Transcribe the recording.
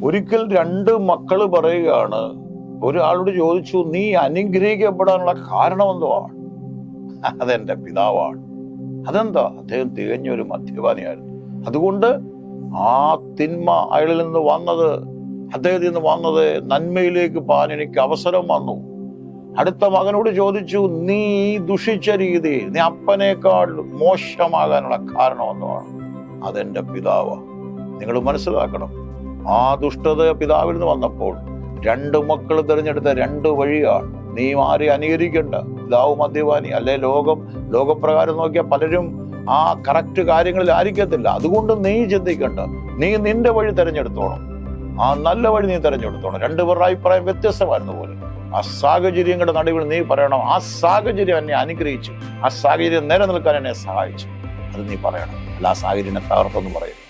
ഒരിക്കൽ 2 മക്കള് പറയുകയാണ്, ഒരാളോട് ചോദിച്ചു, നീ അനുഗ്രഹിക്കപ്പെടാനുള്ള കാരണം എന്തുവാണ്? അതെന്റെ പിതാവാണ്. അതെന്താ? അദ്ദേഹം തികഞ്ഞൊരു മദ്യപാനിയായിരുന്നു. അതുകൊണ്ട് ആ തിന്മ അയാളിൽ നിന്ന് വന്നത്, അദ്ദേഹത്തിൽ നിന്ന് വന്നത് നന്മയിലേക്ക് പോകാൻ എനിക്ക് അവസരം വന്നു. അടുത്ത മകനോട് ചോദിച്ചു, നീ ദുഷിച്ച രീതി, നീ അപ്പനേക്കാൾ മോശമാകാനുള്ള കാരണം എന്തുവാണ്? അതെന്റെ പിതാവാ. നിങ്ങൾ മനസ്സിലാക്കണം, ആ ദുഷ്ടത പിതാവിൽ നിന്ന് വന്നപ്പോൾ 2 മക്കൾ തിരഞ്ഞെടുത്ത 2 വഴിയാണ്. നീ ആരെ അനുകരിക്കണ്ട. പിതാവ് മദ്യപാനി അല്ലെ, ലോകപ്രകാരം നോക്കിയാൽ പലരും ആ കറക്റ്റ് കാര്യങ്ങളിൽ ആയിരിക്കത്തില്ല. അതുകൊണ്ട് നീ ചിന്തിക്കണ്ട, നീ നിന്റെ വഴി തിരഞ്ഞെടുത്തോണം, ആ നല്ല വഴി നീ തിരഞ്ഞെടുത്തോണം. 2 പേരുടെ അഭിപ്രായം വ്യത്യസ്തമായിരുന്നു പോലെ ആ സാഹചര്യങ്ങളുടെ നടുവിൽ നീ പറയണം, ആ സാഹചര്യം എന്നെ അനുഗ്രഹിച്ചു, ആ സാഹചര്യം നിലനിൽക്കാൻ എന്നെ സഹായിച്ചു. അത് നീ പറയണം. അല്ല ആ സാഹചര്യം തകർത്തൊന്നും പറയരുത്.